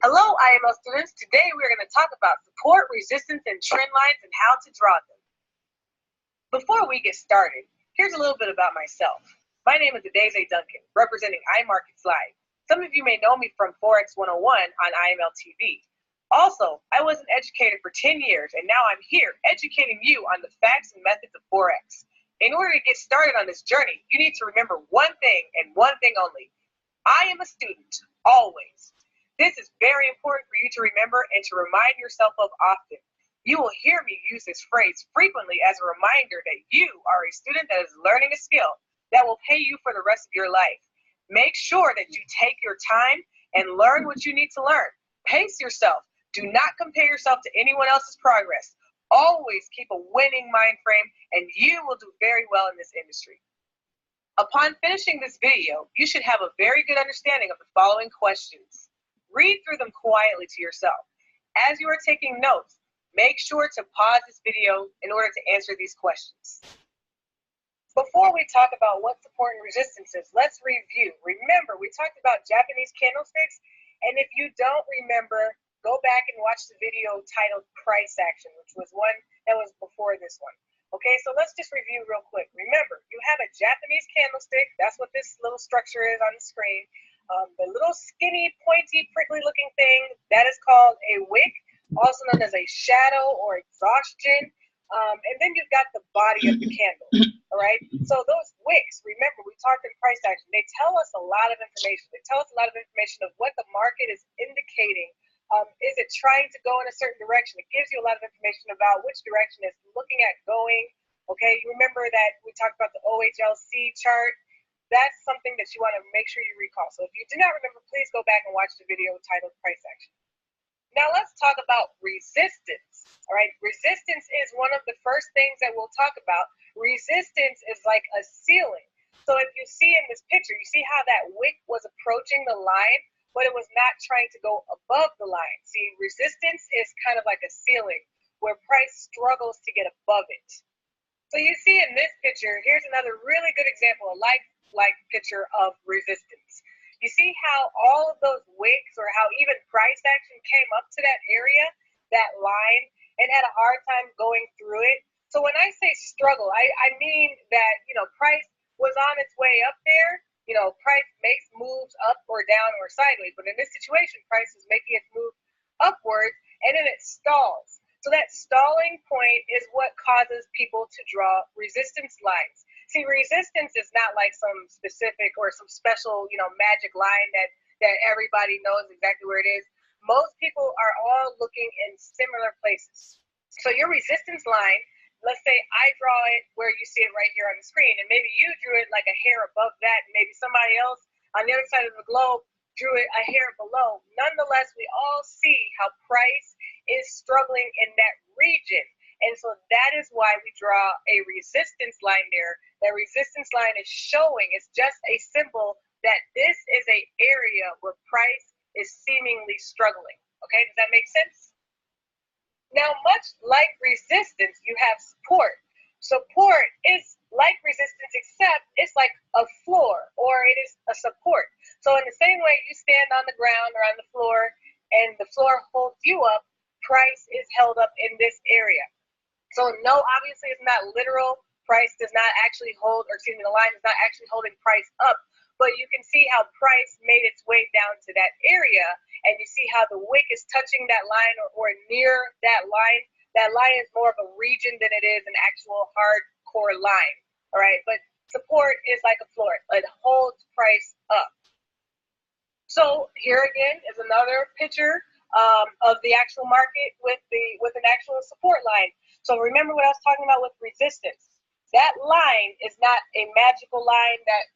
Hello, IML students. Today we're going to talk about support, resistance, and trend lines and how to draw them. Before we get started, here's a little bit about myself. My name is Adeze Duncan, representing iMarkets Live. Some of you may know me from Forex 101 on IML TV. Also, I was an educator for 10 years, and now I'm here educating you on the facts and methods of Forex. In order to get started on this journey, you need to remember one thing and one thing only. I am a student, always. This is very important for you to remember and to remind yourself of often. You will hear me use this phrase frequently as a reminder that you are a student that is learning a skill that will pay you for the rest of your life. Make sure that you take your time and learn what you need to learn. Pace yourself. Do not compare yourself to anyone else's progress. Always keep a winning mind frame and you will do very well in this industry. Upon finishing this video, you should have a very good understanding of the following questions. Read through them quietly to yourself. As you are taking notes, make sure to pause this video in order to answer these questions. Before we talk about what support and resistance is, let's review. Remember, we talked about Japanese candlesticks, and if you don't remember, go back and watch the video titled Price Action, which was one that was before this one. Okay, so let's just review real quick. Remember, you have a Japanese candlestick. That's what this little structure is on the screen. The little skinny, pointy, prickly looking thing, that is called a wick, also known as a shadow or exhaustion. And then you've got the body of the candle, all right? So those wicks, remember, we talked in price action, they tell us a lot of information. They tell us a lot of information of what the market is indicating. Is it trying to go in a certain direction? It gives you a lot of information about which direction it's looking at going, okay? You remember that we talked about the OHLC chart. That's something that you want to make sure you recall. So if you do not remember, please go back and watch the video titled Price Action. Now let's talk about resistance. All right, resistance is one of the first things that we'll talk about. Resistance is like a ceiling. So if you see in this picture, you see how that wick was approaching the line, but it was not trying to go above the line. See, resistance is kind of like a ceiling where price struggles to get above it. So you see in this picture, here's another really good example, a like picture of resistance. You see how all of those wicks or how even price action came up to that area, that line, and had a hard time going through it. So when I say struggle, I mean that, price was on its way up there. Price makes moves up or down or sideways, but in this situation, price is making its move upwards and then it stalls. So that stalling point is what causes people to draw resistance lines. See, resistance is not like some specific or some special, magic line that everybody knows exactly where it is. Most people are all looking in similar places. So your resistance line, let's say I draw it where you see it right here on the screen, and maybe you drew it like a hair above that, and maybe somebody else on the other side of the globe drew it a hair below. Nonetheless, we all see how price is struggling in that region. And so that is why we draw a resistance line there. That resistance line is showing, it's just a symbol that this is an area where price is seemingly struggling. Okay, does that make sense? Now, much like resistance, you have support. Support is like resistance, except it's like a floor or it is a support. So in the same way you stand on the ground or on the floor and the floor holds you up, price is held up in this area. So no, obviously it's not literal. Price does not actually hold, or excuse me, the line is not actually holding price up, but you can see how price made its way down to that area, and you see how the wick is touching that line or near that line. That line is more of a region than it is an actual hardcore line, all right? But support is like a floor. It holds price up. So here again is another picture of the actual market with an actual support line. So remember what I was talking about with resistance. That line is not a magical line that,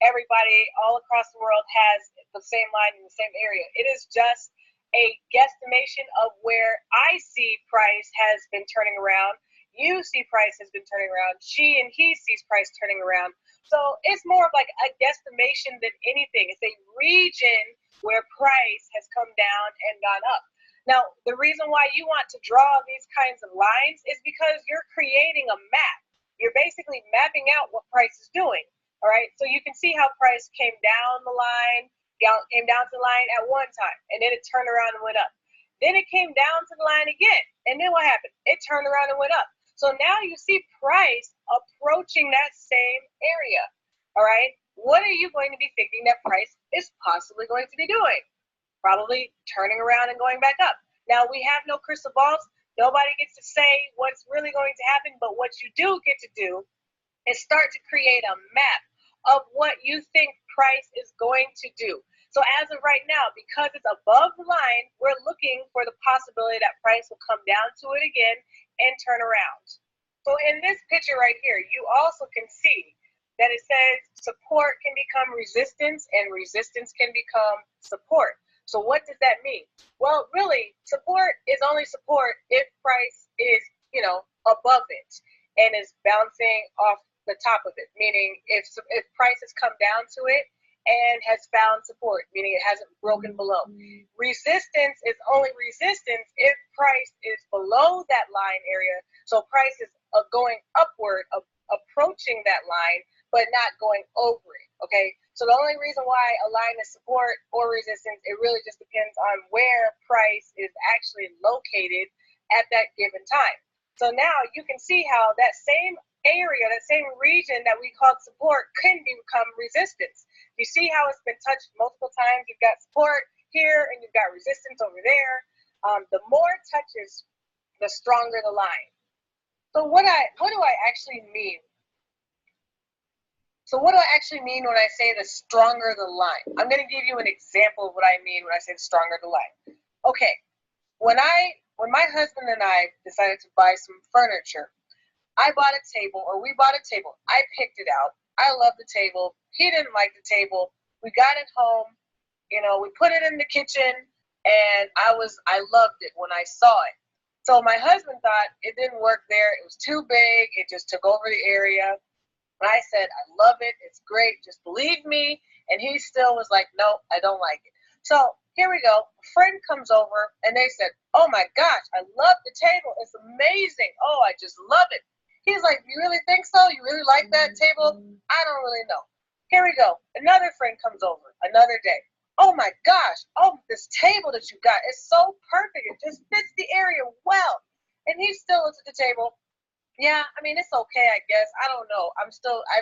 everybody all across the world has the same line in the same area. It is just a guesstimation of where I see price has been turning around. You see price has been turning around. She and he sees price turning around. So it's more of like a guesstimation than anything. It's a region where price has come down and gone up. Now, the reason why you want to draw these kinds of lines is because you're creating a map. You're basically mapping out what price is doing. All right. So you can see how price came down the line, came down to the line at one time, and then it turned around and went up. Then it came down to the line again. And then what happened? It turned around and went up. So now you see price approaching that same area. All right. What are you going to be thinking that price is possibly going to be doing? Probably turning around and going back up. Now, we have no crystal balls. Nobody gets to say what's really going to happen. But what you do get to do is start to create a map of what you think price is going to do. So as of right now, because it's above the line, we're looking for the possibility that price will come down to it again and turn around. So in this picture right here, you also can see that it says support can become resistance and resistance can become support. So what does that mean? Well, really, support is only support if price is, above it and is bouncing off the top of it, meaning if price has come down to it and has found support, meaning it hasn't broken below. Resistance is only resistance if price is below that line area. So price is going upward, approaching that line, but not going over it, okay? So the only reason why a line is support or resistance, it really just depends on where price is actually located at that given time. So now you can see how that same area, that same region that we called support can become resistance. You see how it's been touched multiple times. You've got support here and you've got resistance over there. The more touches, the stronger the line. So what do I actually mean? So what do I actually mean when I say the stronger the line? I'm going to give you an example of what I mean when I say the stronger the line. Okay, when my husband and I decided to buy some furniture, we bought a table. I picked it out. I love the table. He didn't like the table. We got it home. We put it in the kitchen, and I loved it when I saw it. So my husband thought it didn't work there. It was too big. It just took over the area. And I said, I love it. It's great. Just believe me. And he still was like, no, I don't like it. So here we go. A friend comes over, and they said, oh my gosh, I love the table. It's amazing. Oh, I just love it. He's like, you really think so? You really like that table? I don't really know. Here we go. Another friend comes over another day. Oh my gosh. Oh, this table that you got is so perfect. It just fits the area well. And he still looks at the table. Yeah, I mean, it's okay, I guess. I don't know. I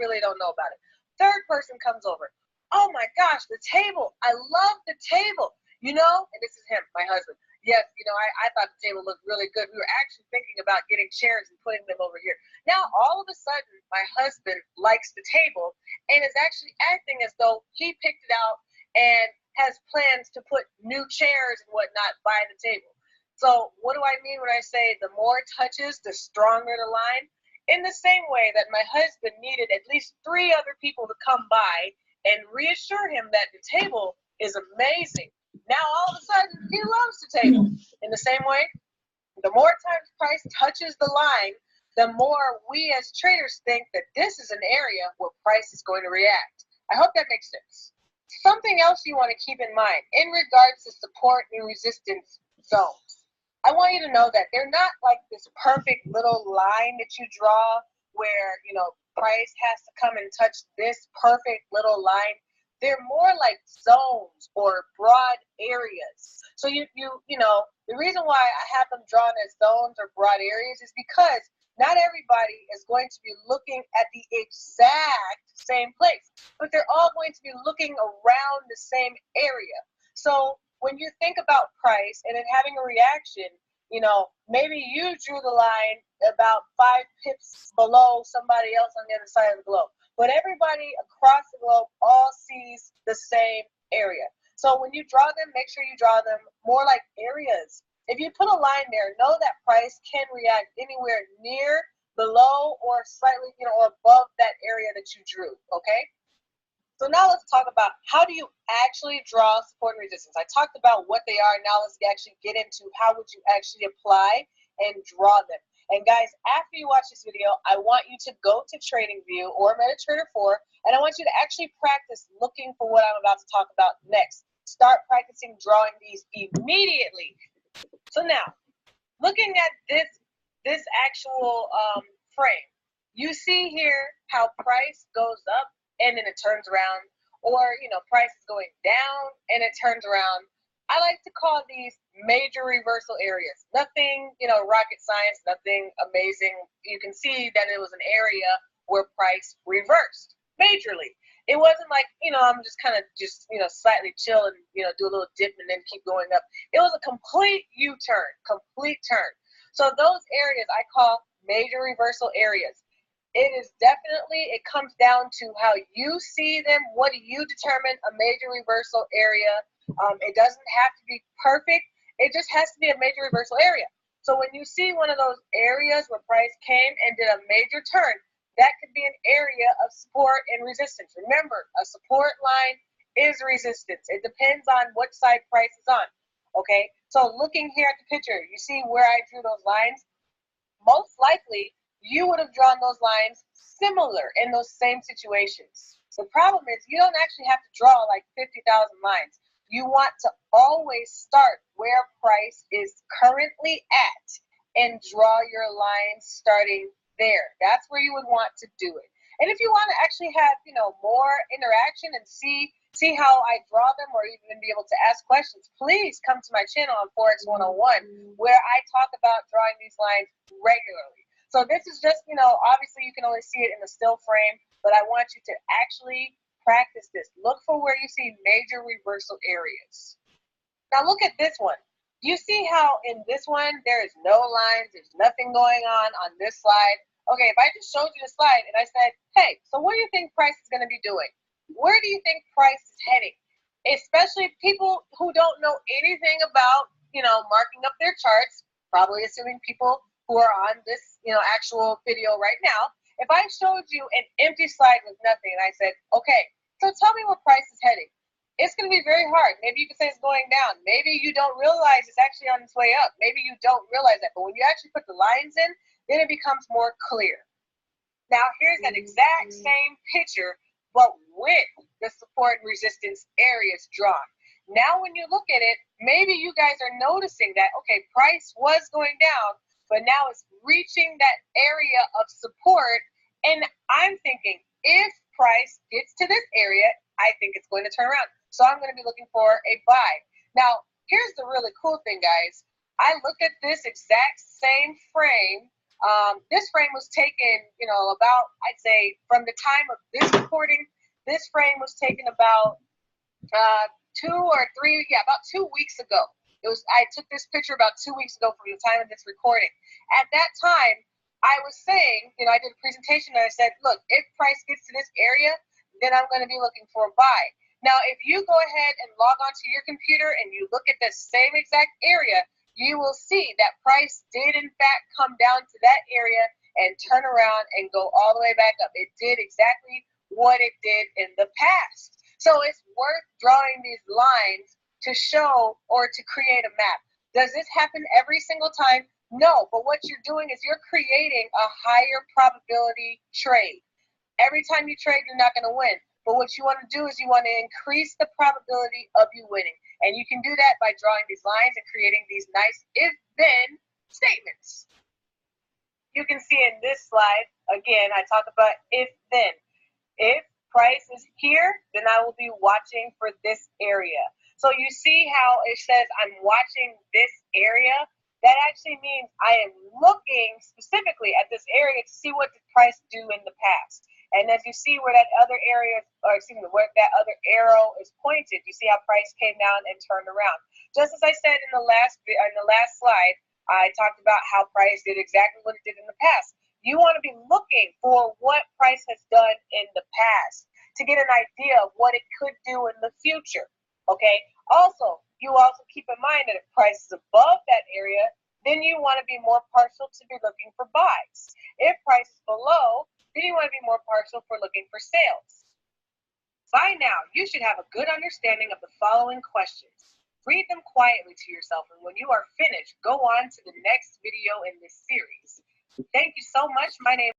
really don't know about it. Third person comes over. Oh my gosh, the table. I love the table. And this is him, my husband. Yes, I thought the table looked really good. We were actually thinking about getting chairs and putting them over here. Now, all of a sudden, my husband likes the table and is actually acting as though he picked it out and has plans to put new chairs and whatnot by the table. So what do I mean when I say the more touches, the stronger the line? In the same way that my husband needed at least 3 other people to come by and reassure him that the table is amazing. Now all of a sudden he loves the table. In the same way, the more times price touches the line, the more we as traders think that this is an area where price is going to react. I hope that makes sense. Something else you want to keep in mind in regards to support and resistance zones. I want you to know that they're not like this perfect little line that you draw where, price has to come and touch this perfect little line. They're more like zones or broad areas. So the reason why I have them drawn as zones or broad areas is because not everybody is going to be looking at the exact same place, but they're all going to be looking around the same area. So when you think about price and it having a reaction, maybe you drew the line about 5 pips below somebody else on the other side of the globe. But everybody across the globe all sees the same area. So when you draw them, make sure you draw them more like areas. If you put a line there, know that price can react anywhere near, below, or slightly, or above that area that you drew, okay? So now let's talk about how do you actually draw support and resistance. I talked about what they are. Now let's actually get into how would you actually apply and draw them. And guys, after you watch this video, I want you to go to TradingView or MetaTrader 4, and I want you to actually practice looking for what I'm about to talk about next. Start practicing drawing these immediately. So now, looking at this actual frame, you see here how price goes up and then it turns around, or price is going down and it turns around. I like to call these major reversal areas. Nothing, rocket science, nothing amazing. You can see that it was an area where price reversed majorly. It wasn't like, I'm just kind of slightly chill and, do a little dip and then keep going up. It was a complete U-turn, complete turn. So those areas I call major reversal areas. It comes down to how you see them. What do you determine a major reversal area? It doesn't have to be perfect. It just has to be a major reversal area. So when you see one of those areas where price came and did a major turn, that could be an area of support and resistance. Remember, a support line is resistance. It depends on what side price is on. Okay, so looking here at the picture, you see where I drew those lines? Most likely, you would have drawn those lines similar in those same situations. The problem is you don't actually have to draw like 50,000 lines. You want to always start where price is currently at and draw your lines starting there. That's where you would want to do it. And if you want to actually have, more interaction and see how I draw them, or even be able to ask questions, please come to my channel on Forex 101, where I talk about drawing these lines regularly. So this is just, obviously you can only see it in the still frame, but I want you to actually practice this. Look for where you see major reversal areas. Now look at this one. You see how in this one there is no lines, there's nothing going on this slide. Okay, if I just showed you the slide and I said, hey, so what do you think price is going to be doing? Where do you think price is heading? Especially people who don't know anything about, marking up their charts, probably assuming people who are on this, actual video right now. If I showed you an empty slide with nothing and I said, okay, so tell me where price is heading, it's going to be very hard. Maybe you could say it's going down. Maybe you don't realize it's actually on its way up. Maybe you don't realize that. But when you actually put the lines in, then it becomes more clear. Now, here's that exact same picture, but with the support and resistance areas drawn. Now, when you look at it, maybe you guys are noticing that, okay, price was going down, but now it's reaching that area of support. And I'm thinking, if price gets to this area, I think it's going to turn around. So I'm going to be looking for a buy. Now, here's the really cool thing, guys. I looked at this exact same frame. This frame was taken, about, I'd say, from the time of this recording, this frame was taken about about 2 weeks ago. I took this picture about 2 weeks ago from the time of this recording. At that time, I was saying, I did a presentation and I said, look, if price gets to this area, then I'm going to be looking for a buy. Now, if you go ahead and log onto your computer and you look at the same exact area, you will see that price did in fact come down to that area and turn around and go all the way back up. It did exactly what it did in the past. So it's worth drawing these lines to show or to create a map. Does this happen every single time? No, but what you're doing is you're creating a higher probability trade. Every time you trade, you're not going to win. But what you want to do is you want to increase the probability of you winning. And you can do that by drawing these lines and creating these nice if-then statements. You can see in this slide, again, I talk about if-then. If price is here, then I will be watching for this area. So you see how it says I'm watching this area? That actually means I am looking specifically at this area to see what the price do in the past. And as you see where that other area, where that other arrow is pointed, you see how price came down and turned around. Just as I said in the last slide, I talked about how price did exactly what it did in the past. You want to be looking for what price has done in the past to get an idea of what it could do in the future. Okay. You also keep in mind that if price is above that area, then you want to be more partial to be looking for buys. If price is below, then you want to be more partial for looking for sales. By now, you should have a good understanding of the following questions. Read them quietly to yourself, and when you are finished, go on to the next video in this series. Thank you so much. My name